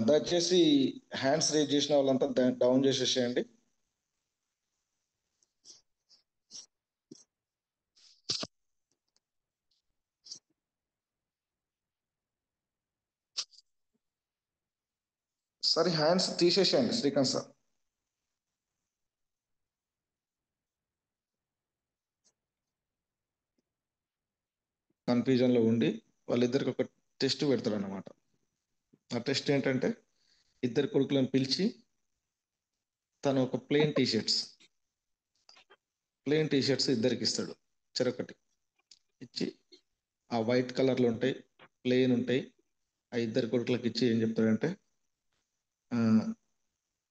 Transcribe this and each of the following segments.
దయచేసి hands raise చేసిన వాళ్ళంతా డౌన్ చేసేసేయండి. సరే హ్యాండ్స్ తీసేసేయండి శ్రీకాంత్ సార్. కన్ఫ్యూజన్లో ఉండి వాళ్ళిద్దరికి ఒక టెస్ట్ పెడతాడు అన్నమాట. ఆ టెస్ట్ ఏంటంటే ఇద్దరు కొడుకులను పిలిచి తను ఒక ప్లెయిన్ టీషర్ట్స్ ఇద్దరికి ఇస్తాడు, చెరొకటి ఇచ్చి ఆ వైట్ కలర్లో ఉంటాయి, ప్లెయిన్ ఉంటాయి. ఆ ఇద్దరు కొడుకులకు ఇచ్చి ఏం చెప్తాడంటే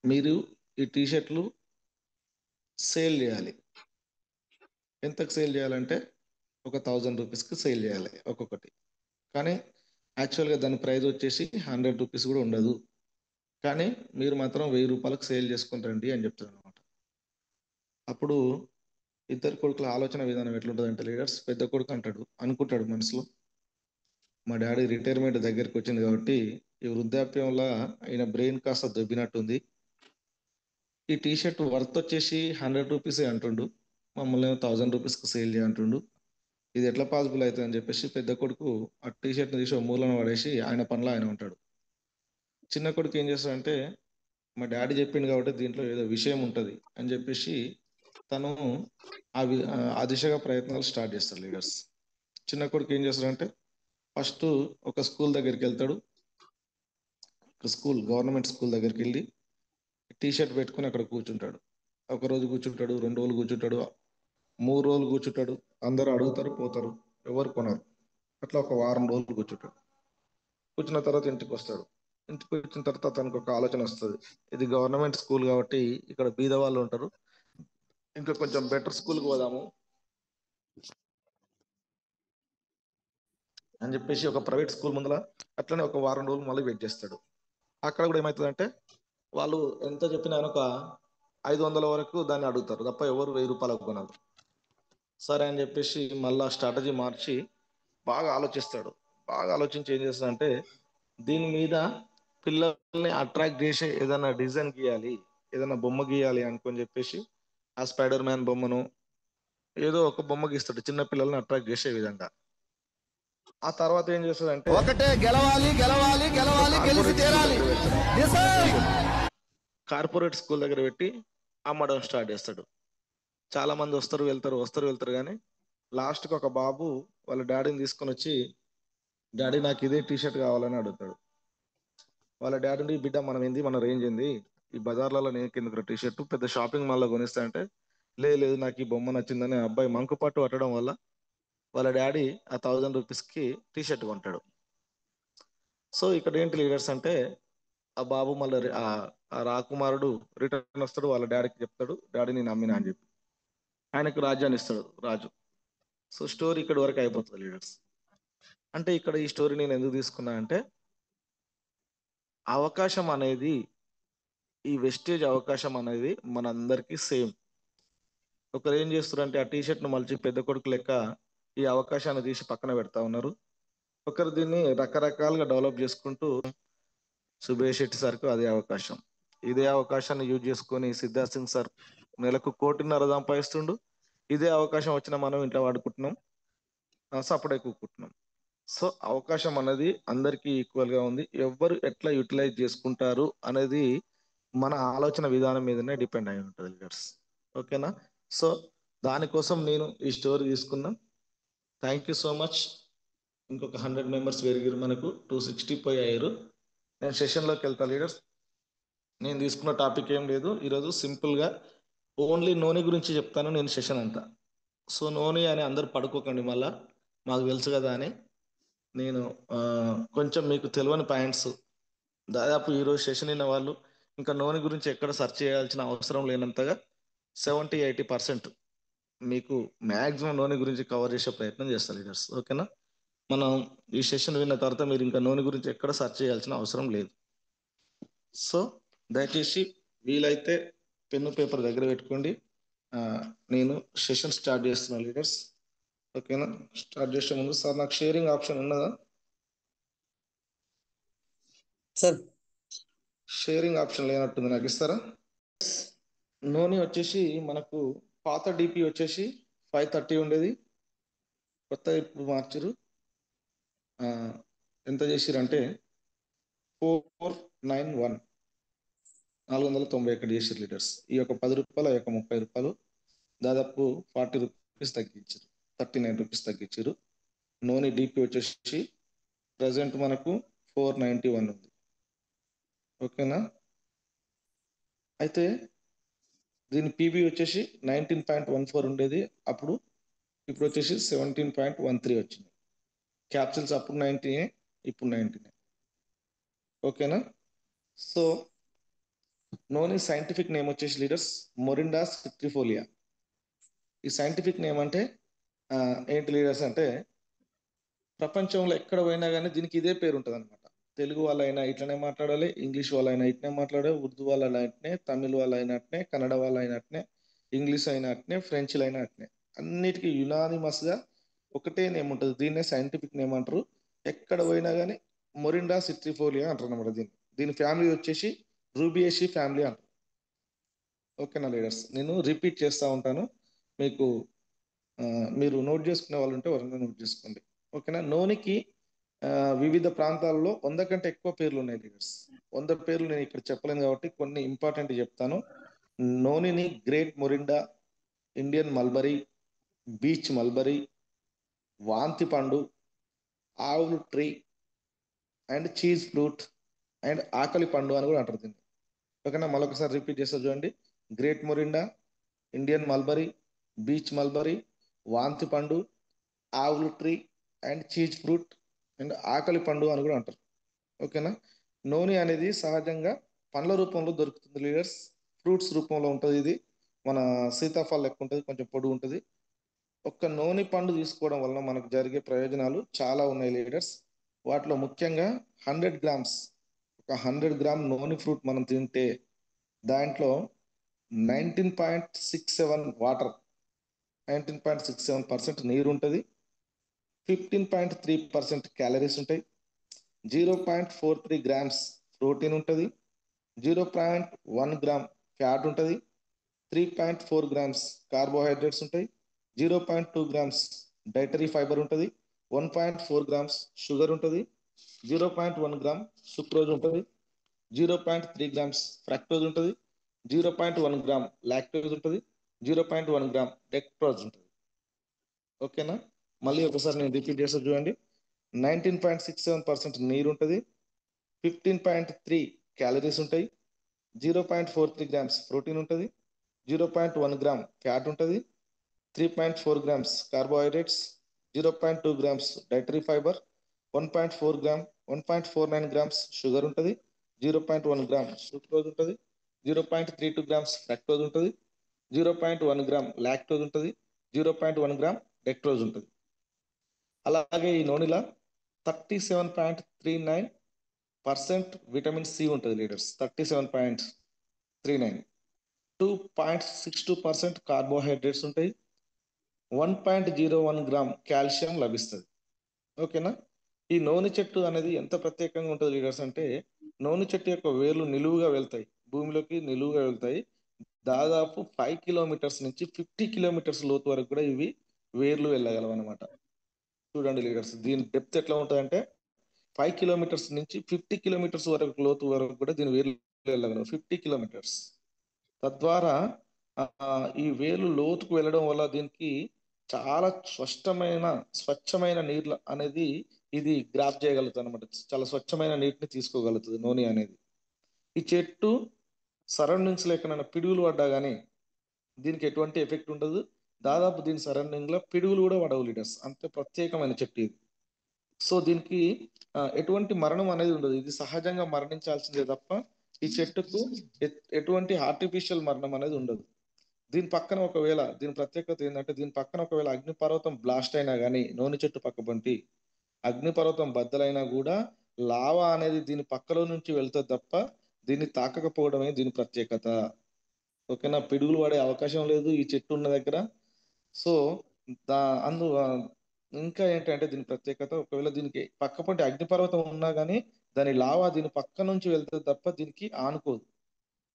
మీరు ఈ టీషర్ట్లు సేల్ చేయాలి. ఎంతకు సేల్ చేయాలంటే ఒక 1000 రూపీస్కి సేల్ చేయాలి ఒక్కొక్కటి. కానీ యాక్చువల్గా దాని ప్రైస్ వచ్చేసి 100 రూపీస్ కూడా ఉండదు. కానీ మీరు మాత్రం 1000 రూపాయలకు సేల్ చేసుకుని రండి అని చెప్తారు అనమాట. అప్పుడు ఇద్దరు కొడుకుల ఆలోచన విధానం ఎట్లుంటుందంటే లీడర్స్, పెద్ద కొడుకు అనుకుంటాడు మనసులో, మా డాడీ రిటైర్మెంట్ దగ్గరికి వచ్చింది కాబట్టి ఈ వృద్ధాప్యంలో ఆయన బ్రెయిన్ కాస్త దొబ్బినట్టుంది. ఈ టీషర్ట్ వర్త్ వచ్చేసి 100 రూపీసే అంటుండు, మమ్మల్ని 1000 రూపీస్కి సేల్ చేయంటుండు. ఇది ఎట్లా పాసిబుల్ అవుతుంది అని చెప్పేసి పెద్ద కొడుకు ఆ టీషర్ట్ని తీసి మూలను పడేసి ఆయన పనిలో ఆయన ఉంటాడు. చిన్న కొడుకు ఏం చేస్తాడంటే మా డాడీ చెప్పిండు కాబట్టి దీంట్లో ఏదో విషయం ఉంటుంది అని చెప్పేసి తను ఆ దిశగా ప్రయత్నాలు స్టార్ట్ చేస్తారు లీడర్స్. చిన్న కొడుకు ఏం చేస్తాడంటే ఫస్ట్ ఒక స్కూల్ దగ్గరికి వెళ్తాడు. గవర్నమెంట్ స్కూల్ దగ్గరికి వెళ్ళి టీషర్ట్ పెట్టుకుని అక్కడ కూర్చుంటాడు. ఒక రోజు కూర్చుంటాడు, 2 రోజులు కూర్చుంటాడు, 3 రోజులు కూర్చుంటాడు. అందరూ అడుగుతారు, పోతారు, ఎవరు కొనరు. అట్లా ఒక వారం రోజులు కూర్చుంటాడు. కూర్చున్న తర్వాత ఇంటికి వస్తాడు. ఇంటికి వచ్చిన తర్వాత తనకు ఒక ఆలోచన వస్తుంది, ఇది గవర్నమెంట్ స్కూల్ కాబట్టి ఇక్కడ బీద వాళ్ళు ఉంటారు, ఇంకా కొంచెం బెటర్ స్కూల్కి పోదాము అని చెప్పేసి ఒక ప్రైవేట్ స్కూల్ ముందర అట్లనే ఒక వారం రోజులు మళ్ళీ వెయిట్ చేస్తాడు. అక్కడ కూడా ఏమవుతుందంటే వాళ్ళు ఎంత చెప్పినా ఒక 500 వరకు దాన్ని అడుగుతారు తప్ప ఎవరు 1000 రూపాయలకు కొనరు. సరే అని చెప్పేసి మళ్ళా స్ట్రాటజీ మార్చి బాగా ఆలోచిస్తాడు. బాగా ఆలోచించి ఏం చేస్తాడంటే దీని మీద పిల్లల్ని అట్రాక్ట్ చేసే ఏదైనా డిజైన్ గీయాలి, ఏదైనా బొమ్మ గీయాలి అనుకొని చెప్పేసి ఆ స్పైడర్ మ్యాన్ బొమ్మను ఏదో ఒక బొమ్మ గీస్తాడు చిన్న పిల్లల్ని అట్రాక్ట్ చేసే విధంగా. ఆ తర్వాత ఏం చేస్తాడంటే ఒకటే గెలవాలి గెలవాలి గెలవాలి గెలిచి తీరాలి. కార్పొరేట్ స్కూల్ దగ్గర పెట్టి అమ్మడం స్టార్ట్ చేస్తాడు. చాలా మంది వస్తారు వెళ్తారు కానీ లాస్ట్కి ఒక బాబు వాళ్ళ డాడీని తీసుకొని వచ్చి, డాడీ నాకు ఇదే టీషర్ట్ కావాలని అడుగుతాడు. వాళ్ళ డాడీ, బిడ్డ మనం ఏంది, మన రేంజ్ ఏంది, ఈ బజార్లలో నేను కింద టీషర్ట్ పెద్ద షాపింగ్ మాల్లో కొనిస్తా అంటే లేదు నాకు ఈ బొమ్మ నచ్చిందని అబ్బాయి మంకుపట్టు పట్టడం వల్ల వాళ్ళ డాడీ ఆ 1000 రూపీస్కి టీషర్ట్ కొంటాడు. సో ఇక్కడ ఏంటి లీడర్స్ అంటే ఆ బాబు మళ్ళీ ఆ రాకుమారుడు రిటర్న్ వస్తాడు, వాళ్ళ డాడీకి చెప్తాడు, డాడీ నేను నమ్మినా అని చెప్పి ఆయనకు రాజ్యాన్ని ఇస్తాడు రాజు. సో స్టోరీ ఇక్కడ వరకు అయిపోతుంది లీడర్స్. అంటే ఇక్కడ ఈ స్టోరీ నేను ఎందుకు తీసుకున్నా అంటే అవకాశం అనేది, ఈ వెస్టేజ్ అవకాశం అనేది మనందరికీ సేమ్. ఒకరు ఏం చేస్తారంటే ఆ టీషర్ట్ను మలిచి పెద్ద కొడుకు లెక్క ఈ అవకాశాన్ని తీసి పక్కన పెడతా ఉన్నారు. ఒకరు దీన్ని రకరకాలుగా డెవలప్ చేసుకుంటూ సుభేష్ శెట్టి సార్కు అదే అవకాశం. ఇదే అవకాశాన్ని యూజ్ చేసుకొని సిద్ధార్థ్ సింగ్ సార్ నెలకు 1.5 కోటి సంపాదిస్తుండు. ఇదే అవకాశం వచ్చిన మనం ఇంట్లో వాడుకుంటున్నాం, సపడే కూకుంటున్నాం. సో అవకాశం అనేది అందరికీ ఈక్వల్గా ఉంది. ఎవరు ఎట్లా యూటిలైజ్ చేసుకుంటారు అనేది మన ఆలోచన విధానం మీదనే డిపెండ్ అయి ఉంటుంది లీడర్స్. ఓకేనా? సో దానికోసం నేను ఈ స్టోరీ తీసుకున్నా. Thank you so much. ఇంకొక 100 మెంబర్స్ పెరిగారు, మనకు 260 పోయారు. నేను సెషన్లోకి వెళ్తా లీడర్స్. నేను తీసుకున్న టాపిక్ ఏం లేదు ఈరోజు, సింపుల్గా ఓన్లీ నోని గురించి చెప్తాను నేను సెషన్ అంతా. సో నోని అని అందరు పడుకోకండి, మళ్ళా మాకు తెలుసు కదా అని. నేను కొంచెం మీకు తెలియని పాయింట్స్ దాదాపు ఈరోజు సెషన్ అయిన వాళ్ళు ఇంకా నోని గురించి ఎక్కడ సెర్చ్ చేయాల్సిన అవసరం లేనంతగా 70-80% మీకు మ్యాక్సిమం నోని గురించి కవర్ చేసే ప్రయత్నం చేస్తారు లీడర్స్. ఓకేనా? మనం ఈ సెషన్ విన్న తర్వాత మీరు ఇంకా నోని గురించి ఎక్కడ సెర్చ్ చేయాల్సిన అవసరం లేదు. సో దయచేసి వీలైతే పెన్ను పేపర్ దగ్గర పెట్టుకోండి. నేను సెషన్ స్టార్ట్ చేస్తున్నా లీడర్స్. ఓకేనా? స్టార్ట్ చేసే ముందు సార్ నాకు షేరింగ్ ఆప్షన్ ఉన్నదా సార్ షేరింగ్ ఆప్షన్ లేనట్టుంది, నాకు ఇస్తారా? నోని వచ్చేసి మనకు పాత డిపి వచ్చేసి 530 ఉండేది, కొత్త ఇప్పుడు మార్చారు. ఎంత చేసిరంటే 491, 491 చేసారు లీటర్స్. ఈ యొక్క 10 రూపాయలు, ఆ యొక్క 30 రూపాయలు, దాదాపు 40 రూపీస్ తగ్గించారు, 39 రూపీస్ తగ్గించారు. నోని డిపి వచ్చేసి ప్రజెంట్ మనకు 491 ఉంది. ఓకేనా? అయితే దీని పీబీ వచ్చేసి 19.14 ఉండేది అప్పుడు, ఇప్పుడు వచ్చేసి 17.13 వచ్చింది. క్యాప్సిల్స్ అప్పుడు 90, ఇప్పుడు 90. ఓకేనా? సో నోని సైంటిఫిక్ నేమ్ వచ్చేసి లీడర్స్ మొరిండా సిట్రిఫోలియా. ఈ సైంటిఫిక్ నేమ్ అంటే ఏంటి లీడర్స్ అంటే, ప్రపంచంలో ఎక్కడ పోయినా కానీ దీనికి ఇదే పేరు ఉంటుంది అనమాట. తెలుగు వాళ్ళైనా ఇట్లనే మాట్లాడాలి, ఇంగ్లీష్ వాళ్ళైనా ఇట్నే మాట్లాడాలి, ఉర్దూ వాళ్ళైనా అట్నే, తమిళ్ వాళ్ళైనా అట్నే, కన్నడ వాళ్ళైనా అట్నే, ఇంగ్లీష్ అయినా అట్నే, ఫ్రెంచ్ అయినా అట్నే, అన్నిటికీ యునానిమస్ గా ఒకటే నేమ్ ఉంటుంది. దీన్నే సైంటిఫిక్ నేమ్ అంటారు. ఎక్కడ పోయినా కానీ మొరిండా సిట్రిఫోలియా అంటారు అనమాట. దీని ఫ్యామిలీ వచ్చేసి రూబియేషి ఫ్యామిలీ అంటారు. ఓకేనా లీడర్స్? నేను రిపీట్ చేస్తూ ఉంటాను, మీకు మీరు నోట్ చేసుకునే వాళ్ళు ఉంటే ఎవరైనా నోట్ చేసుకోండి. ఓకేనా? నోనికి వివిధ ప్రాంతాల్లో 100 కంటే ఎక్కువ పేర్లు ఉన్నాయి లీడర్స్. 100 పేర్లు నేను ఇక్కడ చెప్పలేను కాబట్టి కొన్ని ఇంపార్టెంట్ చెప్తాను. నోనిని great morinda, Indian mulberry, beach mulberry, వాంతి పండు, awl tree and cheese fruit and ఆకలి పండు అని కూడా అంటారు దీన్ని. ఓకేనా? మరొకసారి రిపీట్ చేస్తా చూడండి. Great morinda, Indian mulberry, beach mulberry, వాంతి పండు, awl tree and cheese fruit and ఆకలి పండు అని కూడా అంటారు. ఓకేనా? నోని అనేది సహజంగా పండ్ల రూపంలో దొరుకుతుంది లీడర్స్, ఫ్రూట్స్ రూపంలో ఉంటుంది. ఇది మన సీతాఫలం లెక్క ఉంటుంది, కొంచెం పొడుగు ఉంటుంది. ఒక్క నోని పండు తీసుకోవడం వలన మనకు జరిగే ప్రయోజనాలు చాలా ఉన్నాయి లీడర్స్. వాటిలో ముఖ్యంగా 100 గ్రామ్స్, ఒక 100 గ్రామ్ నోని ఫ్రూట్ మనం తింటే దాంట్లో 19.67 వాటర్, 19.67% నీరు ఉంటుంది, 15.3% క్యాలరీస్ ఉంటాయి, 0.43 గ్రామ్స్ ప్రోటీన్ ఉంటుంది, 0.1 గ్రామ్ ఫ్యాట్ ఉంటుంది, 3.4 గ్రామ్స్ కార్బోహైడ్రేట్స్ ఉంటాయి, 0.2 గ్రామ్స్ డైటరీ ఫైబర్ ఉంటుంది, 1.4 గ్రామ్స్ షుగర్ ఉంటుంది, 0.1 గ్రామ్ సుక్రోజ్ ఉంటుంది, 0.3 గ్రామ్స్ ఫ్రక్టోజ్ ఉంటుంది, 0.1 గ్రామ్ లాక్టోజ్ ఉంటుంది, 0.1 గ్రామ్ డెక్ట్రోజ్ ఉంటుంది. ఓకేనా? మళ్ళీ ఒకసారి నేను రిపీట్ చేస్తా చూడండి. 19.67% నీరు ఉంటుంది, 15.3 క్యాలరీస్ ఉంటాయి, 0.43 గ్రామ్స్ ప్రోటీన్ ఉంటుంది, 0.1 గ్రామ్ ఫ్యాట్ ఉంటుంది, 3.4 grams carbohydrates, 0.2 grams dietary fibre, 1.4 gram 1.49 grams sugar ఉంటుంది, 0.1 గ్రామ్ సుక్రోజ్ ఉంటుంది, 0.32 గ్రామ్స్ ఫ్రక్టోజ్ ఉంటుంది, 0.1 గ్రామ్ లాక్టోజ్ ఉంటుంది, 0.1 గ్రామ్ డెక్ట్రోజ్ ఉంటుంది. అలాగే ఈ నూనెలో 37.39% విటమిన్ సి ఉంటుంది లీడర్స్. 37.39, 2.62% కార్బోహైడ్రేట్స్ ఉంటాయి, 1.01 గ్రామ్ కాల్షియం లభిస్తుంది. ఓకేనా? ఈ నూనె చెట్టు అనేది ఎంత ప్రత్యేకంగా ఉంటుంది లీడర్స్ అంటే, నూనె చెట్టు యొక్క వేర్లు నిలువుగా వెళ్తాయి, భూమిలోకి నిలువుగా వెళ్తాయి. దాదాపు 5 కిలోమీటర్స్ నుంచి 50 కిలోమీటర్స్ లోతు వరకు కూడా ఇవి వేర్లు వెళ్ళగలవు అనమాట. చూడండి లీడర్స్, దీని డెప్త్ ఎట్లా ఉంటుంది అంటే 5 కిలోమీటర్స్ నుంచి 50 కిలోమీటర్స్ వరకు లోతు వరకు కూడా దీని వేర్లు వెళ్ళగలవు, 50 కిలోమీటర్స్. తద్వారా ఈ వేర్లు లోతుకు వెళ్ళడం వల్ల దీనికి చాలా స్వచ్ఛమైన నీళ్ళు అనేది ఇది గ్రాప్ చేయగలుగుతుంది అనమాట. చాలా స్వచ్ఛమైన నీటిని తీసుకోగలుగుతుంది నూనె అనేది. ఈ చెట్టు సరౌండింగ్స్ లో ఎక్కడైనా పిడుగులు పడ్డా కానీ దీనికి ఎటువంటి ఎఫెక్ట్ ఉండదు. దాదాపు దీని సరౌండింగ్ లో పిడుగులు కూడా పడవు లీడర్స్, అంత ప్రత్యేకమైన చెట్టు ఇది. సో దీనికి ఎటువంటి మరణం అనేది ఉండదు, ఇది సహజంగా మరణించాల్సిందే తప్ప ఈ చెట్టుకు ఎటువంటి ఆర్టిఫిషియల్ మరణం అనేది ఉండదు. దీని పక్కన ఒకవేళ, దీని ప్రత్యేకత ఏంటంటే, దీని పక్కన ఒకవేళ అగ్నిపర్వతం బ్లాస్ట్ అయినా కానీ, నూనె చెట్టు పక్క పంటి అగ్నిపర్వతం బద్దలైనా కూడా లావా అనేది దీని పక్కలో నుంచి వెళ్తుంది తప్ప దీన్ని తాకకపోవడమే దీని ప్రత్యేకత. ఓకేనా? పిడుగులు పడే అవకాశం లేదు ఈ చెట్టు ఉన్న దగ్గర. సో దా అందు ఇంకా ఏంటంటే దీని ప్రత్యేకత, ఒకవేళ దీనికి పక్క పంటి అగ్నిపర్వతం ఉన్నా కానీ దాని లావా దీని పక్క నుంచి వెళ్తుంది తప్ప దీనికి ఆనుకోదు.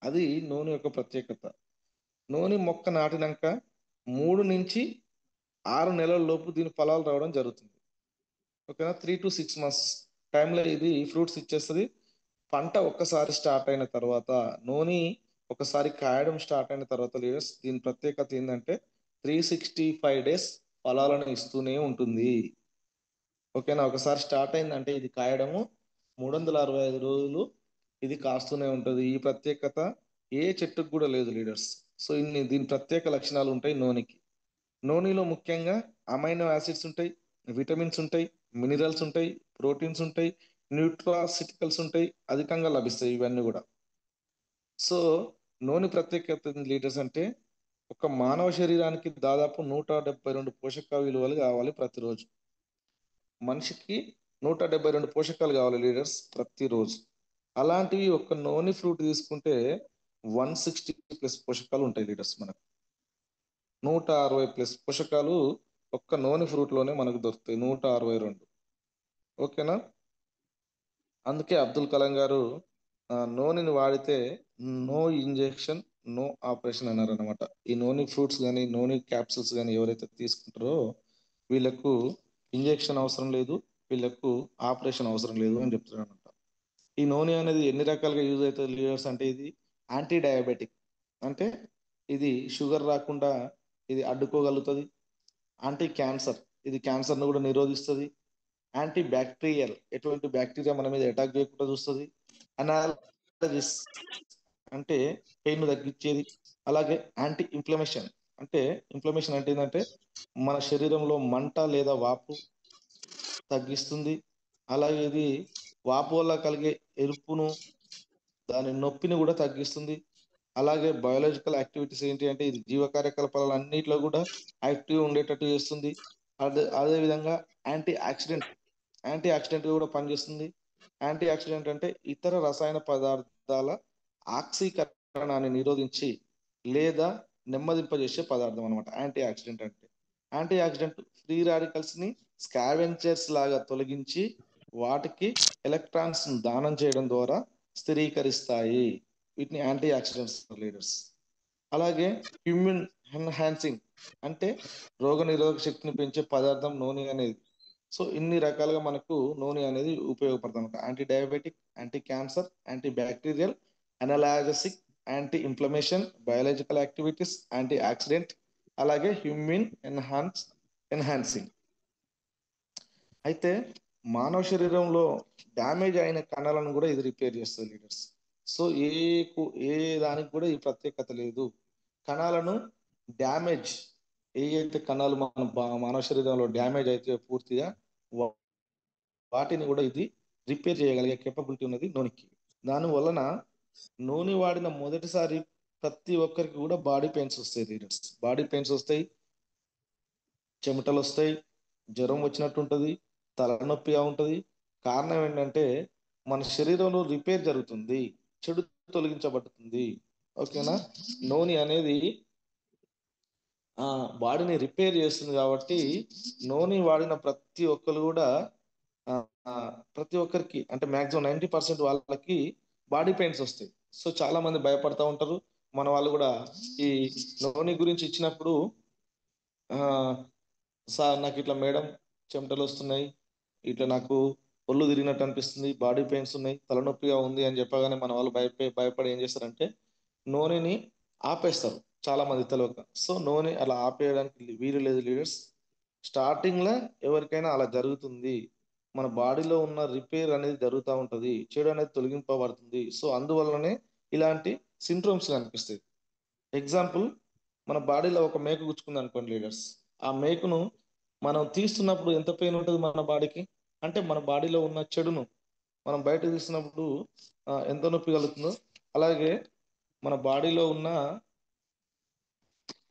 అది నూనె యొక్క ప్రత్యేకత. నూనె మొక్క నాటినాక 3 నుంచి 6 నెలల లోపు దీని ఫలాలు రావడం జరుగుతుంది. ఓకేనా, 3 to 6 months టైంలో ఇది ఫ్రూట్స్ ఇచ్చేస్తుంది. పంట ఒక్కసారి స్టార్ట్ అయిన తర్వాత, నూనె ఒకసారి కాయడం స్టార్ట్ అయిన తర్వాత లీడర్స్, దీని ప్రత్యేకత ఏంటంటే 365 days ఫలాలను ఇస్తూనే ఉంటుంది. ఓకేనా, ఒకసారి స్టార్ట్ అయిందంటే ఇది కాయడము 365 రోజులు ఇది కాస్తూనే ఉంటుంది. ఈ ప్రత్యేకత ఏ చెట్టుకు కూడా లేదు లీడర్స్. సో దీని ప్రత్యేక లక్షణాలు ఉంటాయి నూనెకి. నూనెలో ముఖ్యంగా అమైనో యాసిడ్స్ ఉంటాయి, విటమిన్స్ ఉంటాయి, మినరల్స్ ఉంటాయి, ప్రోటీన్స్ ఉంటాయి, న్యూట్రాసిటికల్స్ ఉంటాయి, అధికంగా లభిస్తాయి ఇవన్నీ కూడా. సో నూనె ప్రత్యేకత లీటర్స్ అంటే ఒక మానవ శరీరానికి దాదాపు 172 పోషక విలువలు కావాలి ప్రతిరోజు. మనిషికి 172 పోషకాలు కావాలి లీడర్స్ ప్రతిరోజు. అలాంటివి ఒక నూనె ఫ్రూట్ తీసుకుంటే 160+ పోషకాలు ఉంటాయి లీడర్స్. మనకు 160+ పోషకాలు ఒక్క నూనె ఫ్రూట్ లోనే మనకు దొరుకుతాయి, 162. ఓకేనా, అందుకే అబ్దుల్ కలాం గారు నూనెని వాడితే నో ఇంజెక్షన్ నో ఆపరేషన్ అన్నారు అనమాట. ఈ నూనె ఫ్రూట్స్ కానీ నూనె క్యాప్సూల్స్ కానీ ఎవరైతే తీసుకుంటారో వీళ్ళకు ఇంజెక్షన్ అవసరం లేదు, వీళ్ళకు ఆపరేషన్ అవసరం లేదు అని చెప్తున్నారు అనమాట. ఈ నూనె అనేది ఎన్ని రకాలుగా యూజ్ అవుతుంది లీడర్స్ అంటే, ఇది యాంటీ డయాబెటిక్, అంటే ఇది షుగర్ రాకుండా ఇది అడ్డుకోగలుగుతుంది. యాంటీ క్యాన్సర్, ఇది క్యాన్సర్ను కూడా నిరోధిస్తుంది. యాంటీ బ్యాక్టీరియల్, ఎటువంటి బ్యాక్టీరియా మన మీద అటాక్ చేయకుండా చూస్తుంది. అనాలజిస్, అంటే పెయిన్ తగ్గించేది. అలాగే యాంటీ ఇన్ఫ్లమేషన్, అంటే ఇన్ఫ్లమేషన్ అంటే ఏంటంటే మన శరీరంలో మంట లేదా వాపు తగ్గిస్తుంది. అలాగే ఇది వాపు వల్ల కలిగే ఎరుపును, దాని నొప్పిని కూడా తగ్గిస్తుంది. అలాగే బయోలాజికల్ యాక్టివిటీస్ ఏంటి అంటే ఇది జీవ కార్యకలాపాలు అన్నింటిలో కూడా యాక్టివ్ ఉండేటట్టు చేస్తుంది. అదే విధంగా యాంటీ యాక్సిడెంట్ కూడా పనిచేస్తుంది. యాంటీ యాక్సిడెంట్ అంటే ఇతర రసాయన పదార్థాల ఆక్సీకరణాన్ని నిరోధించి లేదా నెమ్మదింపజేసే పదార్థం అనమాట యాంటీ యాక్సిడెంట్ అంటే. యాంటీ యాక్సిడెంట్ ఫ్రీ రాడికల్స్ ని స్కావెంజర్స్ లాగా తొలగించి వాటికి ఎలక్ట్రాన్స్ దానం చేయడం ద్వారా స్థిరీకరిస్తాయి. వీటిని యాంటీ ఆక్సిడెంట్స్ లీడర్స్. అలాగే ఇమ్యూన్ ఎన్హాన్సింగ్, అంటే రోగ నిరోధక శక్తిని పెంచే పదార్థం నూనె అనేది. సో ఇన్ని రకాలుగా మనకు నూనె అనేది ఉపయోగపడుతుంది. Anti diabetic, anti cancer, anti bacterial, analgesic, anti inflammation, biological activities, anti oxidant, అలాగే హ్యూమిన్ ఎన్హాన్సింగ్. అయితే మానవ శరీరంలో డ్యామేజ్ అయిన కణాలను కూడా ఇది రిపేర్ చేస్తుంది లీడర్స్. సో ఏ దానికి కూడా ఈ ప్రత్యేకత లేదు. కణాలను డ్యామేజ్, అయితే కణాలు మన మానవ శరీరంలో డ్యామేజ్ అయితే పూర్తిగా వాటిని కూడా ఇది రిపేర్ చేయగలిగే కేపబిలిటీ ఉన్నది నూనెకి. దాని వలన నూనె వాడిన మొదటిసారి ప్రతి ఒక్కరికి కూడా బాడీ పెయిన్స్ వస్తాయి లీడర్స్. బాడీ పెయిన్స్ వస్తాయి, చెమటలు వస్తాయి, జ్వరం వచ్చినట్టు ఉంటుంది, తలనొప్పిగా ఉంటుంది. కారణం ఏంటంటే మన శరీరంలో రిపేర్ జరుగుతుంది, చెడు తొలగించబడుతుంది. ఓకేనా, నూనె అనేది బాడీని రిపేర్ చేస్తుంది. కాబట్టి నూనె వాడిన ప్రతి ఒక్కరు కూడా ప్రతి ఒక్కరికి అంటే మాక్సిమం 90% వాళ్ళకి బాడీ పెయిన్స్ వస్తాయి. సో చాలా మంది భయపడతా ఉంటారు. మన వాళ్ళు కూడా ఈ నూనె గురించి ఇచ్చినప్పుడు సార్ నాకు ఇట్లా మేడం చెమటలు వస్తున్నాయి, ఇట్లా నాకు ఒళ్ళు తిరిగినట్టు అనిపిస్తుంది, బాడీ పెయిన్స్ ఉన్నాయి, తలనొప్పిగా ఉంది అని చెప్పగానే మన వాళ్ళు భయపడి ఏం చేస్తారంటే నూనెని ఆపేస్తారు చాలా మంది తెలియక. సో నూనె అలా ఆపేయడానికి వీలు లేదు లీడర్స్. స్టార్టింగ్ లో ఎవరికైనా అలా జరుగుతుంది, మన బాడీలో ఉన్న రిపేర్ అనేది జరుగుతూ ఉంటుంది, చెడు అనేది తొలగింపబడుతుంది. సో అందువల్లనే ఇలాంటి సిండ్రోమ్స్ కనిపిస్తాయి. ఎగ్జాంపుల్, మన బాడీలో ఒక మేక గుచ్చుకుంది అనుకోండి లీడర్స్, ఆ మేకను మనం తీస్తున్నప్పుడు ఎంత పెయిన్ ఉంటుంది మన బాడీకి, అంటే మన బాడీలో ఉన్న చెడును మనం బయట తీస్తున్నప్పుడు ఎంత నొప్పి కలుగుతుందో, అలాగే మన బాడీలో ఉన్న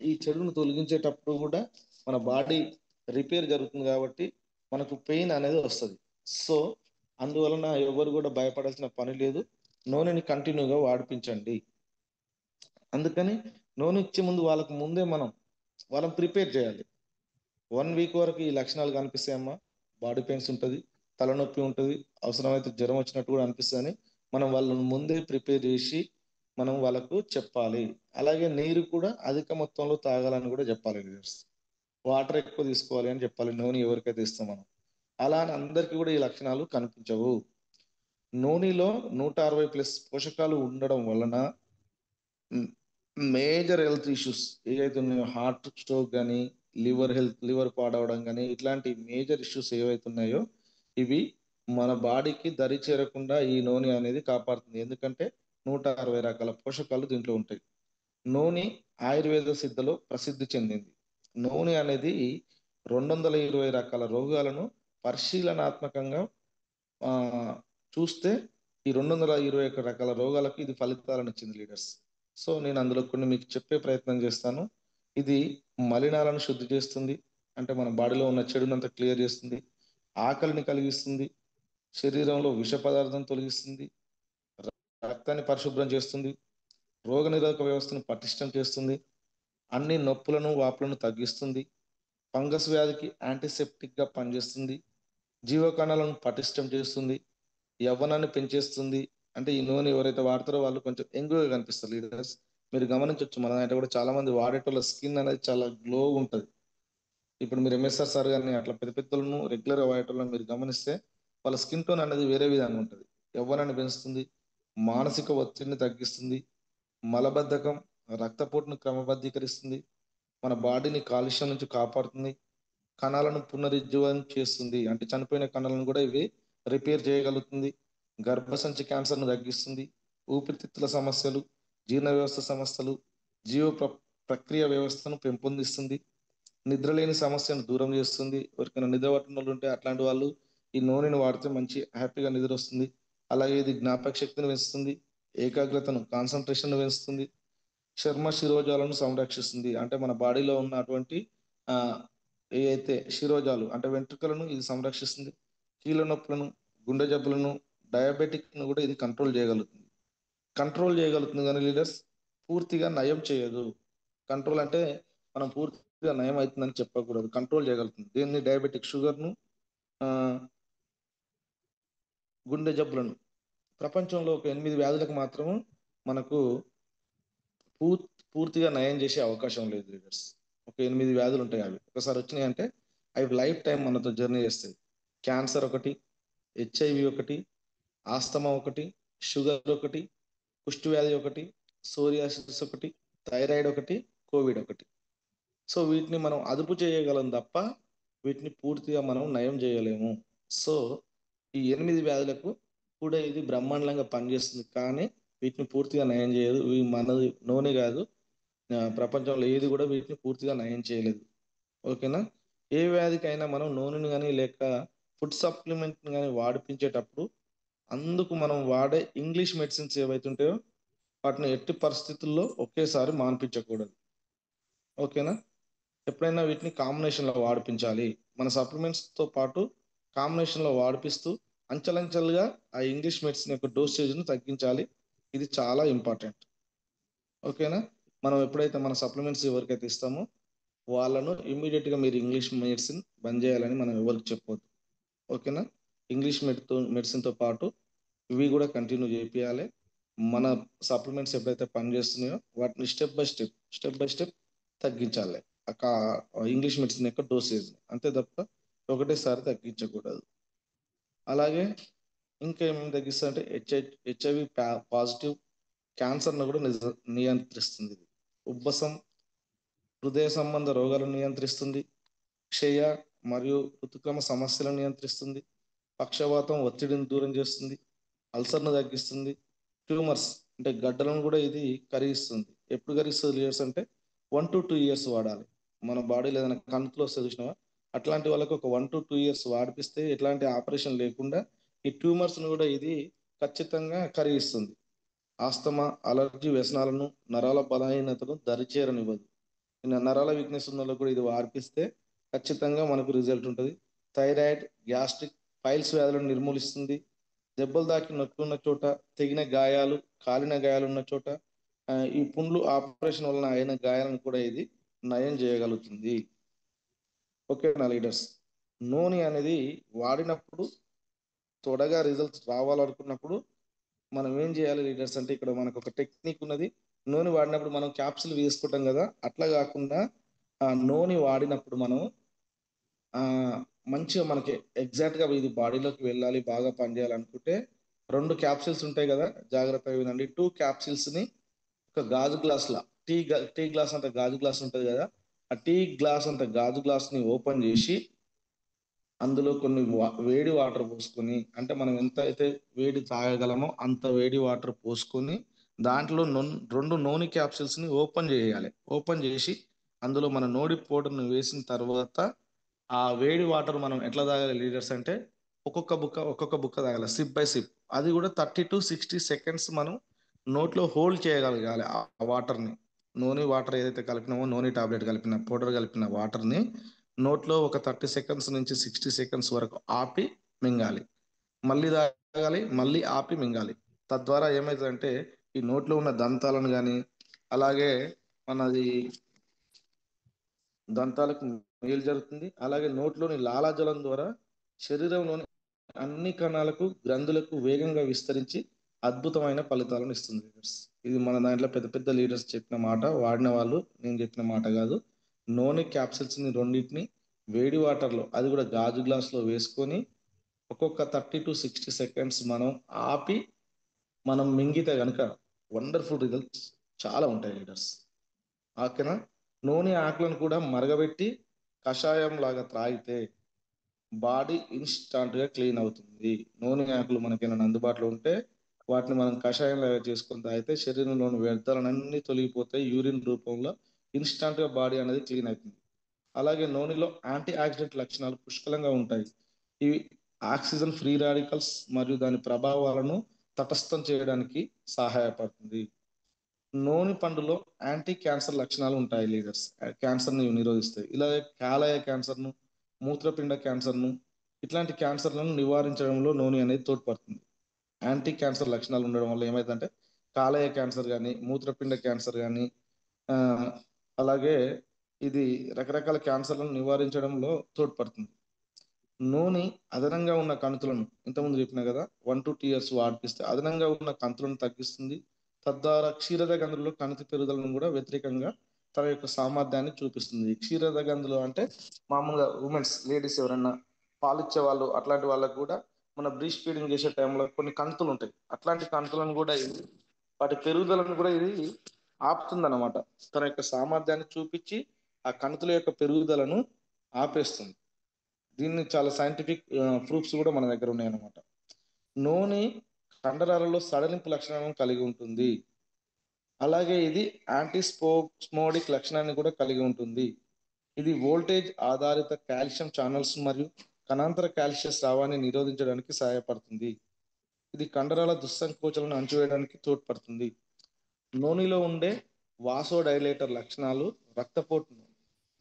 ఈ చెడును తొలగించేటప్పుడు కూడా మన బాడీ రిపేర్ జరుగుతుంది కాబట్టి మనకు పెయిన్ అనేది వస్తుంది. సో అందువలన ఎవరు కూడా భయపడాల్సిన పని లేదు, నూనెని కంటిన్యూగా వాడిపించండి. అందుకని నూనె ఇచ్చే ముందు వాళ్ళకు ముందే వాళ్ళని ప్రిపేర్ చేయాలి. 1 వీక్ వరకు ఈ లక్షణాలు కనిపిస్తాయమ్మా, బాడీ పెయిన్స్ ఉంటుంది, తలనొప్పి ఉంటుంది, అవసరమైతే జ్వరం వచ్చినట్టు కూడా అనిపిస్తుంది. మనం వాళ్ళని ముందే ప్రిపేర్ చేసి మనం వాళ్ళకు చెప్పాలి. అలాగే నీరు కూడా అధిక మొత్తంలో తాగాలని కూడా చెప్పాలి లీడర్స్. వాటర్ ఎక్కువ తీసుకోవాలి అని చెప్పాలి నూనె ఎవరికైతే ఇస్తాం మనం. అలా అని అందరికీ కూడా ఈ లక్షణాలు కనిపించవు. నూనెలో 160+ పోషకాలు ఉండడం వలన మేజర్ హెల్త్ ఇష్యూస్ ఏవైతే ఉన్నాయో, హార్ట్ స్ట్రోక్ కానీ, లివర్ పాడవడం కానీ, ఇట్లాంటి మేజర్ ఇష్యూస్ ఏవైతే ఉన్నాయో ఇవి మన బాడీకి దరి చేరకుండా ఈ నూనె అనేది కాపాడుతుంది. ఎందుకంటే 160 రకాల పోషకాలు దీంట్లో ఉంటాయి. నూనె ఆయుర్వేద సిద్ధలో ప్రసిద్ధి చెందింది. నూనె అనేది 220 రకాల రోగాలను పరిశీలనాత్మకంగా ఆ, చూస్తే ఈ 221 రకాల రోగాలకు ఇది ఫలితాలను ఇచ్చింది లీడర్స్. సో నేను అందులో కొన్ని మీకు చెప్పే ప్రయత్నం చేస్తాను. ఇది మలినాలను శుద్ధి చేస్తుంది, అంటే మన బాడీలో ఉన్న చెడునంతా క్లియర్ చేస్తుంది. ఆకలిని కలిగిస్తుంది, శరీరంలో విష పదార్థం తొలగిస్తుంది, రక్తాన్ని పరిశుభ్రం చేస్తుంది, రోగనిరోధక వ్యవస్థను పటిష్టం చేస్తుంది, అన్ని నొప్పులను వాపులను తగ్గిస్తుంది, ఫంగస్ వ్యాధికి యాంటీసెప్టిక్ గా పనిచేస్తుంది, జీవకణాలను పటిష్టం చేస్తుంది, యవ్వనాన్ని పెంచేస్తుంది. అంటే ఈ నూనె ఎవరైతే వాడతారో వాళ్ళు కొంచెం యంగ్గా కనిపిస్తారు లీడర్స్. మీరు గమనించవచ్చు, మన అంటే కూడా చాలా మంది వాడేటోళ్ళ స్కిన్ అనేది చాలా గ్లో ఉంటుంది. ఇప్పుడు మీరు ఎంఎస్ఆర్ సార్ గారిని అట్లా పెద్ద పెద్దలను రెగ్యులర్గా వాడేటోళ్ళని మీరు గమనిస్తే వాళ్ళ స్కిన్ టోన్ అనేది వేరే విధంగా ఉంటుంది. యవ్వనాన్ని పెంచుతుంది, మానసిక ఒత్తిడిని తగ్గిస్తుంది, మలబద్ధకం, రక్తపోటును క్రమబద్ధీకరిస్తుంది, మన బాడీని కాలుష్యం నుంచి కాపాడుతుంది, కణాలను పునరుజ్జీవం చేస్తుంది, అంటే చనిపోయిన కణాలను కూడా ఇవి రిపేర్ చేయగలుగుతుంది, గర్భసంచి క్యాన్సర్ను తగ్గిస్తుంది, ఊపిరితిత్తుల సమస్యలు, జీర్ణ వ్యవస్థ సమస్యలు, జీవ ప్రక్రియ వ్యవస్థను పెంపొందిస్తుంది, నిద్రలేని సమస్యను దూరం చేస్తుంది. ఎవరికైనా నిద్ర పట్టిన వాళ్ళు ఉంటే అట్లాంటి వాళ్ళు ఈ నూనెను వాడితే మంచి హ్యాపీగా నిద్ర వస్తుంది. అలాగే ఇది జ్ఞాపక శక్తిని పెంచుతుంది, ఏకాగ్రతను కాన్సన్ట్రేషన్ పెంచుతుంది, చర్మ శిరోజాలను సంరక్షిస్తుంది. అంటే మన బాడీలో ఉన్న అటువంటి ఆ ఏవైతే శిరోజాలు అంటే వెంట్రుకలను ఇది సంరక్షిస్తుంది, కీళ్ళ నొప్పులను, గుండె జబ్బులను, డయాబెటిక్ ను కూడా ఇది కంట్రోల్ చేయగలుగుతుంది కానీ లీడర్స్ పూర్తిగా నయం చేయదు. కంట్రోల్ అంటే మనం పూర్తిగా నయం అవుతుందని చెప్పకూడదు, కంట్రోల్ చేయగలుగుతుంది. దీన్ని డయాబెటిక్ షుగర్ను, ఆ, గుండె జబ్బులను, ప్రపంచంలో ఒక 8 వ్యాధులకు మాత్రం మనకు పూర్తిగా నయం చేసే అవకాశం లేదు లీడర్స్. ఒక 8 వ్యాధులు ఉంటాయి, అవి ఒకసారి వచ్చినాయి అంటే అవి లైఫ్ టైం మనతో జర్నీ చేస్తాయి. క్యాన్సర్ ఒకటి, హెచ్ఐవి ఒకటి, ఆస్తమా ఒకటి, షుగర్ ఒకటి, కుష్టి వ్యాధి ఒకటి, సోరియాసిస్ ఒకటి, థైరాయిడ్ ఒకటి, కోవిడ్ ఒకటి. సో వీటిని మనం అదుపు చేయగలం తప్ప వీటిని పూర్తిగా మనం నయం చేయలేము. సో ఈ 8 వ్యాధులకు కూడా ఇది బ్రహ్మాండంగా పనిచేస్తుంది, కానీ వీటిని పూర్తిగా నయం చేయదు. ఇవి మనది నూనె కాదు, ప్రపంచంలో ఏది కూడా వీటిని పూర్తిగా నయం చేయలేదు. ఓకేనా. ఏ వ్యాధికైనా మనం నూనెని కానీ లేక ఫుడ్ సప్లిమెంట్ కానీ వాడిపించేటప్పుడు అందుకు మనం వాడే ఇంగ్లీష్ మెడిసిన్స్ ఏవైతే ఉంటాయో వాటిని ఎట్టి పరిస్థితుల్లో ఒకేసారి మాన్పించకూడదు. ఓకేనా. ఎప్పుడైనా వీటిని కాంబినేషన్లో వాడిపించాలి. మన సప్లిమెంట్స్తో పాటు కాంబినేషన్లో వాడిపిస్తూ అంచెలంచెలుగా ఆ ఇంగ్లీష్ మెడిసిన్ యొక్క డోసేజ్ను తగ్గించాలి. ఇది చాలా ఇంపార్టెంట్. ఓకేనా. మనం ఎప్పుడైతే మన సప్లిమెంట్స్ ఎవరికైతే ఇస్తామో వాళ్ళను ఇమ్మీడియట్గా మీరు ఇంగ్లీష్ మెడిసిన్ బంద్ చేయాలని మనం ఎవరికి చెప్పొద్దు. ఓకేనా. ఇంగ్లీష్ మెడిసిన్తో పాటు ఇవి కూడా కంటిన్యూ చేయాలి. మన సప్లిమెంట్స్ ఎప్పుడైతే పనిచేస్తున్నాయో వాటిని స్టెప్ బై స్టెప్ తగ్గించాలి. ఇంగ్లీష్ మెడిసిన్ యొక్క డోసేజ్ అంతే తప్ప ఒకటేసారి తగ్గించకూడదు. అలాగే ఇంకా ఏమేమి తగ్గిస్తుంది అంటే హెచ్ఐవి పాజిటివ్ క్యాన్సర్ను కూడా నియంత్రిస్తుంది. ఉబ్బసం, హృదయ సంబంధ రోగాలను నియంత్రిస్తుంది, క్షయ మరియు ఋతుక్రమ సమస్యలను నియంత్రిస్తుంది, పక్షవాతం ఒత్తిడిని దూరం చేస్తుంది, అల్సర్ను తగ్గిస్తుంది, ట్యూమర్స్ అంటే గడ్డలను కూడా ఇది కరిగిస్తుంది. ఎప్పుడు కరిగిస్తుంది లీడర్స్ అంటే 1 to 2 years వాడాలి. మన బాడీలో ఏదైనా కంతులు వస్తే చూసినావా, అట్లాంటి వాళ్ళకి ఒక 1 to 2 years వాడిపిస్తే ఎట్లాంటి ఆపరేషన్ లేకుండా ఈ ట్యూమర్స్ను కూడా ఇది ఖచ్చితంగా కరిగిస్తుంది. ఆస్తమా, అలర్జీ వ్యసనాలను, నరాల బలహీనతను దరిచేరనివ్వదు. నరాల వీక్నెస్ ఉన్న వాళ్ళకు కూడా ఇది వాడిపిస్తే ఖచ్చితంగా మనకు రిజల్ట్ ఉంటుంది. థైరాయిడ్, గ్యాస్ట్రిక్, పైల్స్ వ్యాధులను నిర్మూలిస్తుంది. దెబ్బలు తాకి నొప్పి ఉన్న చోట, తెగిన గాయాలు, కాలిన గాయాలు ఉన్న చోట, ఈ పుండ్లు ఆపరేషన్ వలన అయిన గాయాలను కూడా ఇది నయం చేయగలుగుతుంది. ఓకేనా లీడర్స్. నూనె అనేది వాడినప్పుడు త్వరగా రిజల్ట్స్ రావాలనుకున్నప్పుడు మనం ఏం చేయాలి లీడర్స్ అంటే, ఇక్కడ మనకు ఒక టెక్నిక్ ఉన్నది. నూనె వాడినప్పుడు మనం క్యాప్సూల్ వేసుకుంటాం కదా, అట్లా కాకుండా ఆ నూనె వాడినప్పుడు మనం మంచిగా మనకి ఎగ్జాక్ట్గా ఇది బాడీలోకి వెళ్ళాలి, బాగా పనిచేయాలనుకుంటే 2 క్యాప్సూల్స్ ఉంటాయి కదా, జాగ్రత్తగా వినండి. 2 క్యాప్సూల్స్ని ఒక గాజు గ్లాస్లా, టీ గ్లాస్ అంత గాజు గ్లాస్ ఉంటుంది కదా, ఆ టీ గ్లాస్ అంత గాజు గ్లాస్ని ఓపెన్ చేసి అందులో కొన్ని వేడి వాటర్ పోసుకొని, అంటే మనం ఎంత అయితే వేడి తాగగలమో అంత వేడి వాటర్ పోసుకొని, దాంట్లో 2 నూనె క్యాప్సూల్స్ని ఓపెన్ చేయాలి. ఓపెన్ చేసి అందులో మన నోడి పౌడర్ని వేసిన తర్వాత ఆ వేడి వాటర్ మనం ఎట్లా తాగాలి లీడర్స్ అంటే, ఒక్కొక్క బుక్క తాగాలి, సిప్ బై సిప్. అది కూడా 30 to 60 సెకండ్స్ మనం నోట్లో హోల్డ్ చేయగలగాలి ఆ వాటర్ని. నూనె వాటర్ ఏదైతే కలిపినామో, నూనె టాబ్లెట్ కలిపిన పౌడర్ కలిపిన వాటర్ని నోట్లో ఒక 30 సెకండ్స్ నుంచి 60 సెకండ్స్ వరకు ఆపి మింగాలి. మళ్ళీ తాగాలి, మళ్ళీ ఆపి మింగాలి. తద్వారా ఏమవుతుందంటే, ఈ నోట్లో ఉన్న దంతాలను కానీ, అలాగే మనది దంతాలకు మేలు జరుగుతుంది. అలాగే నోట్లోని లాలాజలం ద్వారా శరీరంలోని అన్ని కణాలకు, గ్రంథులకు వేగంగా విస్తరించి అద్భుతమైన ఫలితాలను ఇస్తుంది లీడర్స్. ఇది మన దాంట్లో పెద్ద పెద్ద లీడర్స్ చెప్పిన మాట, వాడిన వాళ్ళు, నేను చెప్పిన మాట కాదు. నూనె క్యాప్సిల్స్ని రెండింటిని వేడి వాటర్లో, అది కూడా గాజు గ్లాస్లో వేసుకొని ఒక్కొక్క 30 to 60 సెకండ్స్ మనం ఆపి మనం మింగితే కనుక వండర్ఫుల్ రిజల్ట్స్ చాలా ఉంటాయి లీడర్స్. ఓకేనా. నూనె ఆకులను కూడా మరగబెట్టి కషాయం లాగా త్రాగితే బాడీ ఇన్స్టాంట్గా క్లీన్ అవుతుంది. నూనె ఆకులు మనకేమైనా అందుబాటులో ఉంటే వాటిని మనం కషాయం లాగా చేసుకొని తాగితే శరీరంలోని వ్యర్థాలన్నీ తొలగిపోతాయి. యూరిన్ రూపంలో ఇన్స్టాంట్గా బాడీ అనేది క్లీన్ అవుతుంది. అలాగే నూనెలో యాంటీ ఆక్సిడెంట్ లక్షణాలు పుష్కలంగా ఉంటాయి. ఇవి ఆక్సిజన్ ఫ్రీ రాడికల్స్ మరియు దాని ప్రభావాలను తటస్థం చేయడానికి సహాయపడుతుంది. నూనె పండులో యాంటీ క్యాన్సర్ లక్షణాలు ఉంటాయి లీడర్స్. క్యాన్సర్ని నిరోధిస్తాయి. ఇలాగే కాలేయ క్యాన్సర్ను, మూత్రపిండ క్యాన్సర్ను, ఇట్లాంటి క్యాన్సర్లను నివారించడంలో నూనె అనేది తోడ్పడుతుంది. యాంటీ క్యాన్సర్ లక్షణాలు ఉండడం వల్ల ఏమైందంటే, కాలేయ క్యాన్సర్ కానీ, మూత్రపిండ క్యాన్సర్ కానీ, అలాగే ఇది రకరకాల క్యాన్సర్లను నివారించడంలో తోడ్పడుతుంది. నూనె అదనంగా ఉన్న కణుతులను, ఇంతకుముందు చెప్పిన కదా, 1 to 2 years వాడిపిస్తే అదనంగా ఉన్న కణుతులను తగ్గిస్తుంది. తద్వారా క్షీరద గంధులలో కణితి పెరుగుదలను కూడా వ్యతిరేకంగా తన యొక్క సామర్థ్యాన్ని చూపిస్తుంది. క్షీరద గంధులు అంటే మామూలుగా ఉమెన్స్, లేడీస్ ఎవరైనా పాలిచ్చే వాళ్ళు, అట్లాంటి వాళ్ళకు కూడా మన బ్రీస్ట్ ఫీడింగ్ చేసే టైంలో కొన్ని కణుతులు ఉంటాయి. అట్లాంటి కణుతులను కూడా ఇది, వాటి పెరుగుదలను కూడా ఇది ఆపుతుంది అనమాట. తన యొక్క సామర్థ్యాన్ని చూపించి ఆ కణుతుల యొక్క పెరుగుదలను ఆపేస్తుంది. దీన్ని చాలా సైంటిఫిక్ ప్రూఫ్స్ కూడా మన దగ్గర ఉన్నాయి అన్నమాట. నూనె కండరాలలో సడలింపు లక్షణాలను కలిగి ఉంటుంది. అలాగే ఇది స్మోడిక్ లక్షణాన్ని కూడా కలిగి ఉంటుంది. ఇది వోల్టేజ్ ఆధారిత కాల్షియం ఛానల్స్ మరియు కణాంతర కాల్షియం స్రావాన్ని నిరోధించడానికి సహాయపడుతుంది. ఇది కండరాల దుస్సంకోచలను అణచివేయడానికి తోడ్పడుతుంది. నూనెలో ఉండే వాసోడైలేటర్ లక్షణాలు రక్తపోటును,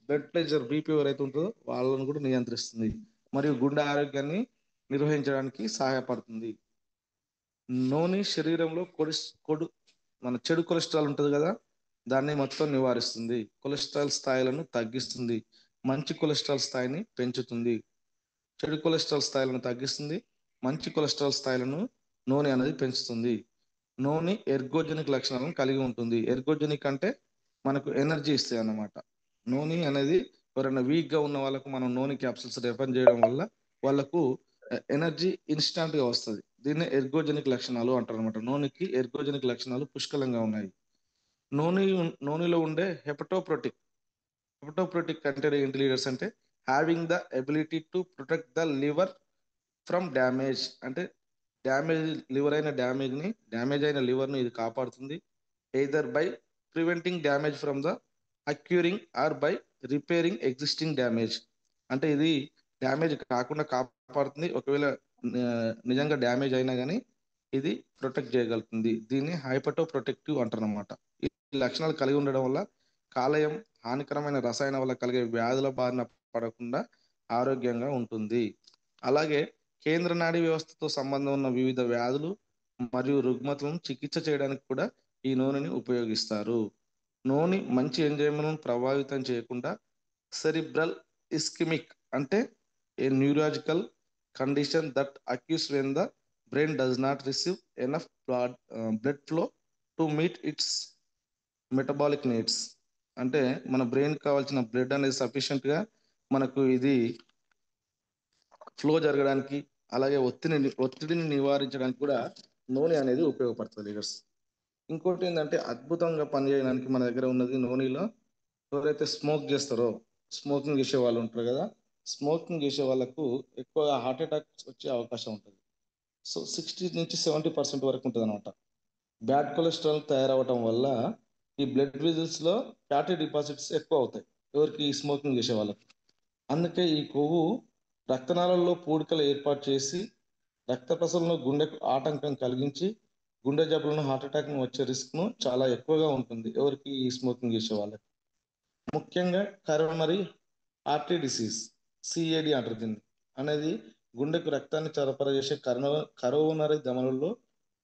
బ్లడ్ ప్రెషర్, బీపీ ఎవరైతే ఉంటుందో వాళ్ళను కూడా నియంత్రిస్తుంది మరియు గుండె ఆరోగ్యాన్ని నిర్వహించడానికి సహాయపడుతుంది. నూనె శరీరంలో మన చెడు కొలెస్ట్రాల్ ఉంటుంది కదా, దాన్ని మొత్తం నివారిస్తుంది. కొలెస్ట్రాల్ స్థాయిలను తగ్గిస్తుంది, మంచి కొలెస్ట్రాల్ స్థాయిని పెంచుతుంది. చెడు కొలెస్ట్రాల్ స్థాయిలను తగ్గిస్తుంది, మంచి కొలెస్ట్రాల్ స్థాయిలను నూనె అనేది పెంచుతుంది. నూనె ఎర్గోజెనిక్ లక్షణాలను కలిగి ఉంటుంది. ఎర్గోజెనిక్ అంటే మనకు ఎనర్జీ ఇస్తాయి అన్నమాట. నూనె అనేది ఎవరైనా వీక్గా ఉన్న వాళ్ళకు మనం నూనె క్యాప్సూల్స్ రెఫర్ చేయడం వల్ల వాళ్ళకు ఎనర్జీ ఇన్స్టాంట్గా వస్తుంది. దీన్ని ఎర్గోజెనిక్ లక్షణాలు అంటారు అనమాట. నూనెకి ఎర్గోజెనిక్ లక్షణాలు పుష్కలంగా ఉన్నాయి. నూనెలో ఉండే హెపటోప్రోటిక్ అంటే ఏంటి లీడర్స్ అంటే, having the ability to protect the liver from damage. అంటే డ్యామేజ్ అయిన లివర్ను ఇది కాపాడుతుంది. Either by preventing damage from the occurring or by repairing existing damage. అంటే ఇది డ్యామేజ్ కాకుండా కాపాడుతుంది. ఒకవేళ నిజంగా డ్యామేజ్ అయినా కానీ ఇది ప్రొటెక్ట్ చేయగలుగుతుంది. దీన్ని హైపటో ప్రొటెక్టివ్ అంటారు అనమాట. ఈ లక్షణాలు కలిగి ఉండడం వల్ల కాలేయం హానికరమైన రసాయన వల్ల కలిగే వ్యాధుల బారిన పడకుండా ఆరోగ్యంగా ఉంటుంది. అలాగే కేంద్ర నాడీ వ్యవస్థతో సంబంధం ఉన్న వివిధ వ్యాధులు మరియు రుగ్మతలను చికిత్స చేయడానికి కూడా ఈ నూనెని ఉపయోగిస్తారు. నూనె మంచి ఎంజైమ్లను ప్రభావితం చేయకుండా సెరిబ్రల్ ఇస్కిమిక్ అంటే ఏ న్యూరాజికల్ condition that occurs when the brain does not receive enough blood flow to meet its metabolic needs. అంటే మన బ్రెయిన్ కావాల్సిన బ్లడ్ అనేది సఫిషియెంట్గా మనకు ఇది ఫ్లో జరగడానికి, అలాగే ఒత్తిడిని నివారించడానికి కూడా నూనె అనేది ఉపయోగపడుతుంది లీడర్స్. ఇంకోటి ఏంటంటే అద్భుతంగా పనిచేయడానికి మన దగ్గర ఉన్నది నూనెలో, ఎవరైతే స్మోక్ చేస్తారో, స్మోకింగ్ చేసే వాళ్ళు ఉంటారు కదా, స్మోకింగ్ చేసే వాళ్ళకు ఎక్కువగా హార్ట్ అటాక్స్ వచ్చే అవకాశం ఉంటుంది. సో 60 నుంచి 70% వరకు ఉంటుంది అనమాట. బ్యాడ్ కొలెస్ట్రాల్ తయారవటం వల్ల ఈ బ్లడ్ వెజల్స్లో ఫ్యాటీ డిపాజిట్స్ ఎక్కువ అవుతాయి ఎవరికి, ఈ స్మోకింగ్ చేసే వాళ్ళకి. అందుకే ఈ కొవ్వు రక్తనాళాల్లో పూడికలు ఏర్పాటు చేసి రక్త ప్రసరణలో గుండెకు ఆటంకం కలిగించి గుండె జబ్బులను, హార్ట్ అటాక్ను వచ్చే రిస్క్ను చాలా ఎక్కువగా ఉంటుంది ఎవరికి, ఈ స్మోకింగ్ చేసే వాళ్ళకి. ముఖ్యంగా కరోనరీ ఆర్టరీ డిసీజ్, సిఏడి అంటారు దీన్ని, అనేది గుండెకు రక్తాన్ని సరఫరా చేసే కరోనరీ ధమనుల్లో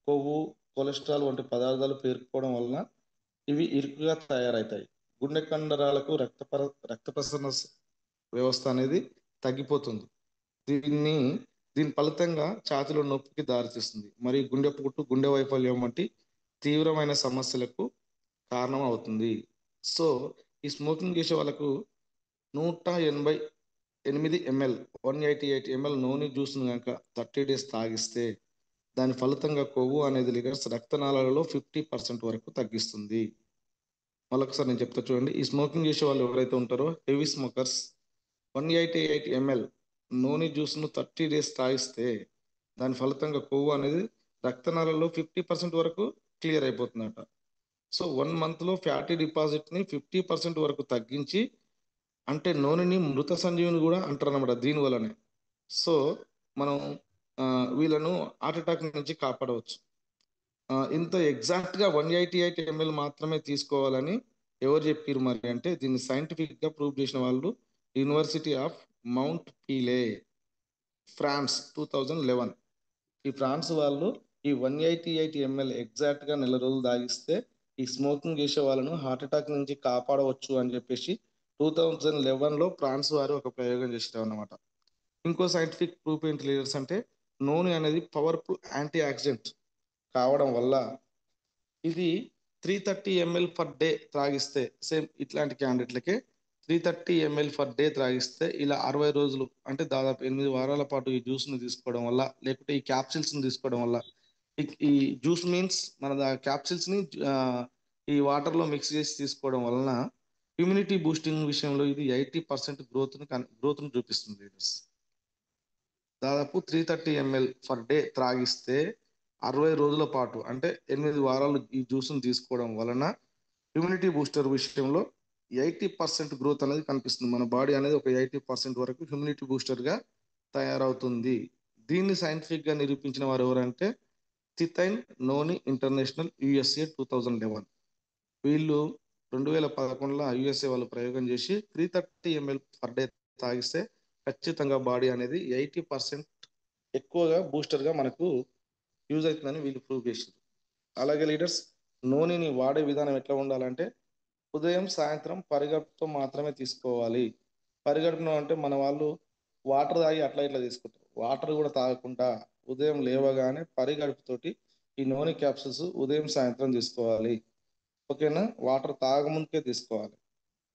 కొవ్వు, కొలెస్ట్రాల్ వంటి పదార్థాలు పేరుకుపోవడం వలన ఇవి ఇరుకుగా తయారవుతాయి. గుండె కండరాలకు రక్త ప్రసరణ వ్యవస్థ అనేది తగ్గిపోతుంది. దీని ఫలితంగా ఛాతీలో నొప్పికి దారితీస్తుంది, మరియు గుండెపోటు, గుండె వైఫల్యం వంటి తీవ్రమైన సమస్యలకు కారణం అవుతుంది. సో ఈ స్మోకింగ్ చేసే వాళ్ళకు 188 ml 188 ml నూనె జ్యూస్ను కనుక 30 days తాగిస్తే దాని ఫలితంగా కొవ్వు అనేది లీటర్స్ రక్తనాళాలలో 50% వరకు తగ్గిస్తుంది. మళ్ళొకసారి నేను చెప్తా చూడండి. ఈ స్మోకింగ్ చేసే వాళ్ళు ఎవరైతే ఉంటారో, హెవీ స్మోకర్స్, 188 ml నూనె జ్యూస్ను 30 days తాగిస్తే దాని ఫలితంగా కొవ్వు అనేది రక్తనాళాలలో 50% వరకు క్లియర్ అయిపోతుందట. సో 1 monthలో ఫ్యాటీ డిపాజిట్ని 50% వరకు తగ్గించి, అంటే నూనెని మృత సంజీవిని కూడా అంటారు అన్నమాట దీని వల్లనే. సో మనం వీళ్ళను హార్ట్ అటాక్ నుంచి కాపాడవచ్చు. ఇంత ఎగ్జాక్ట్గా 188 ml మాత్రమే తీసుకోవాలని ఎవరు చెప్పారు మరి అంటే, దీన్ని సైంటిఫిక్గా ప్రూవ్ చేసిన వాళ్ళు university of Mount Pelee, France, 2011. ఈ ఫ్రాన్స్ వాళ్ళు ఈ 188 ml ఎగ్జాక్ట్గా నెల రోజులు తాగిస్తే ఈ స్మోకింగ్ చేసే వాళ్ళను హార్ట్ అటాక్ నుంచి కాపాడవచ్చు అని చెప్పేసి 2011లో ఫ్రాన్స్ వారు ఒక ప్రయోగం చేసారు అన్నమాట. ఇంకో సైంటిఫిక్ ప్రూఫ్ ఏంటి లీడర్స్ అంటే, నూనె అనేది పవర్ఫుల్ యాంటీ ఆక్సిడెంట్ కావడం వల్ల ఇది 330 ml పర్ డే త్రాగిస్తే, సేమ్ ఇట్లాంటి క్యాండిడేట్లకే 330 ml పర్ డే త్రాగిస్తే ఇలా 60 రోజులు, అంటే దాదాపు 8 వారాల పాటు ఈ జ్యూస్ని తీసుకోవడం వల్ల, లేకపోతే ఈ క్యాప్సిల్స్ని తీసుకోవడం వల్ల, ఈ జ్యూస్ మీన్స్ మన క్యాప్సిల్స్ని ఈ వాటర్లో మిక్స్ చేసి తీసుకోవడం వలన ఇమ్యూనిటీ బూస్టింగ్ విషయంలో ఇది 80% గ్రోత్ను చూపిస్తుంది లీడర్స్. దాదాపు 330 ml పర్ డే త్రాగిస్తే 60 రోజుల పాటు, అంటే 8 వారాలు ఈ జ్యూస్ను తీసుకోవడం వలన ఇమ్యూనిటీ బూస్టర్ విషయంలో 80% గ్రోత్ అనేది కనిపిస్తుంది. మన బాడీ అనేది ఒక 80% వరకు ఇమ్యూనిటీ బూస్టర్గా తయారవుతుంది. దీన్ని సైంటిఫిక్గా నిరూపించిన వారు ఎవరంటే తిథైన్ నోని ఇంటర్నేషనల్ USA 2011. వీళ్ళు 2011లో USA వాళ్ళు ప్రయోగం చేసి 330 ml పర్ డే తాగిస్తే ఖచ్చితంగా బాడీ అనేది 80% ఎక్కువగా బూస్టర్గా మనకు యూజ్ అవుతుందని వీళ్ళు ప్రూవ్ చేశారు. అలాగే లీడర్స్, నూనెని వాడే విధానం ఎట్లా ఉండాలంటే, ఉదయం సాయంత్రం పరిగడుపుతో మాత్రమే తీసుకోవాలి. పరిగడుపున అంటే మన వాళ్ళు వాటర్ తాగి అట్లా ఇట్లా తీసుకుంటారు. వాటర్ కూడా తాగకుండా ఉదయం లేవగానే పరిగడుపుతోటి ఈ నూనె క్యాప్సూల్స్ ఉదయం సాయంత్రం తీసుకోవాలి. ఓకేనా, వాటర్ తాగముందుకే తీసుకోవాలి.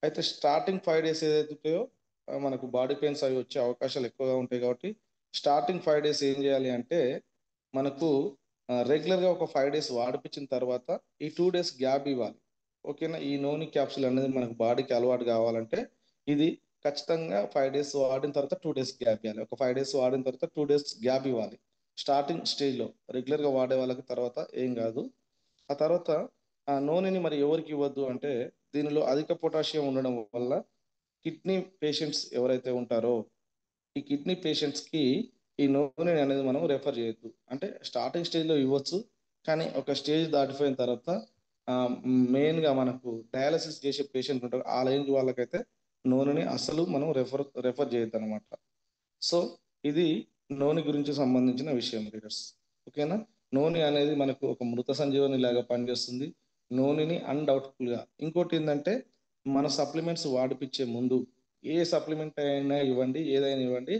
అయితే స్టార్టింగ్ 5 days ఏదైతే ఉంటాయో మనకు బాడీ పెయిన్స్ అవి వచ్చే అవకాశాలు ఎక్కువగా ఉంటాయి. కాబట్టి స్టార్టింగ్ 5 days ఏం చేయాలి అంటే, మనకు రెగ్యులర్గా ఒక 5 days వాడిపించిన తర్వాత ఈ 2 days గ్యాప్ ఇవ్వాలి. ఓకేనా, ఈ నూనె క్యాప్సూల్ అనేది మనకు బాడీకి అలవాటు కావాలంటే ఇది ఖచ్చితంగా 5 days వాడిన తర్వాత 2 days గ్యాప్ ఇవ్వాలి. ఒక 5 days వాడిన తర్వాత 2 days గ్యాప్ ఇవ్వాలి స్టార్టింగ్ స్టేజ్లో. రెగ్యులర్గా వాడే వాళ్ళకి తర్వాత ఏం కాదు. ఆ తర్వాత ఆ నూనెని మరి ఎవరికి ఇవ్వద్దు అంటే, దీనిలో అధిక పొటాషియం ఉండడం వల్ల కిడ్నీ పేషెంట్స్ ఎవరైతే ఉంటారో ఈ కిడ్నీ పేషెంట్స్కి ఈ నూనె అనేది మనం రెఫర్ చేయొద్దు. అంటే స్టార్టింగ్ స్టేజ్లో ఇవ్వచ్చు, కానీ ఒక స్టేజ్ దాటిపోయిన తర్వాత మెయిన్గా మనకు డయాలసిస్ చేసే పేషెంట్ ఉంటారు, ఆ రేంజ్ వాళ్ళకైతే నూనెని అసలు మనం రెఫర్ చేయొద్దు అనమాట. సో ఇది నూనె గురించి సంబంధించిన విషయం లీడర్స్. ఓకేనా, నూనె అనేది మనకు ఒక మృత సంజీవని లాగా పనిచేస్తుంది. నూనెని అన్డౌట్ఫుల్గా ఇంకోటి ఏంటంటే, మన సప్లిమెంట్స్ వాడిపించే ముందు ఏ సప్లిమెంట్ అయినా ఇవ్వండి, ఏదైనా ఇవ్వండి,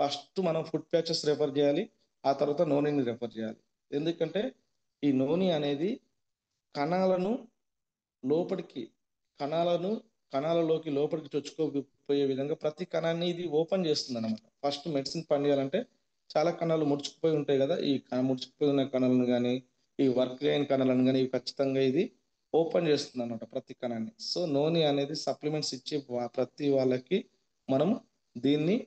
ఫస్ట్ మనం ఫుడ్ ప్యాచెస్ రెఫర్ చేయాలి, ఆ తర్వాత నూనెని రెఫర్ చేయాలి. ఎందుకంటే ఈ నూనె అనేది కణాలను లోపలికి కణాలను కణాలలోకి లోపలికి చొచ్చుకోపోయే విధంగా ప్రతి కణాన్ని ఇది ఓపెన్ చేస్తుంది అనమాట. ఫస్ట్ మెడిసిన్ పనిచేయాలంటే చాలా కణాలు ముడుచుకుపోయి ఉంటాయి కదా, ఈ ముడుచుకుపోయి ఉన్న కణాలను కానీ ఈ వర్క్ అయిన కణాలను కానీ ఇవి ఖచ్చితంగా ఇది ఓపెన్ చేస్తుంది అనమాట ప్రతి కణాన్ని. సో నూనె అనేది సప్లిమెంట్స్ ఇచ్చే ప్రతి వాళ్ళకి మనం దీన్ని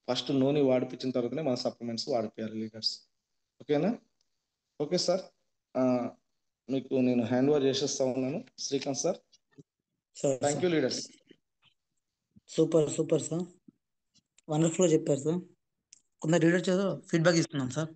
ఫస్ట్ నూనె వాడిపించిన తర్వాతనే మన సప్లిమెంట్స్ వాడిపోయాలి లీడర్స్. ఓకేనా? ఓకే సార్, మీకు నేను హ్యాండ్ ఓవర్ చేసేస్తా ఉన్నాను Srikanth sir. Sir thank you leaders. Super super sir, వండర్ఫుల్గా చెప్పారు సార్. కొందరు లీడర్స్ ఫీడ్బ్యాక్ ఇస్తున్నాం సార్.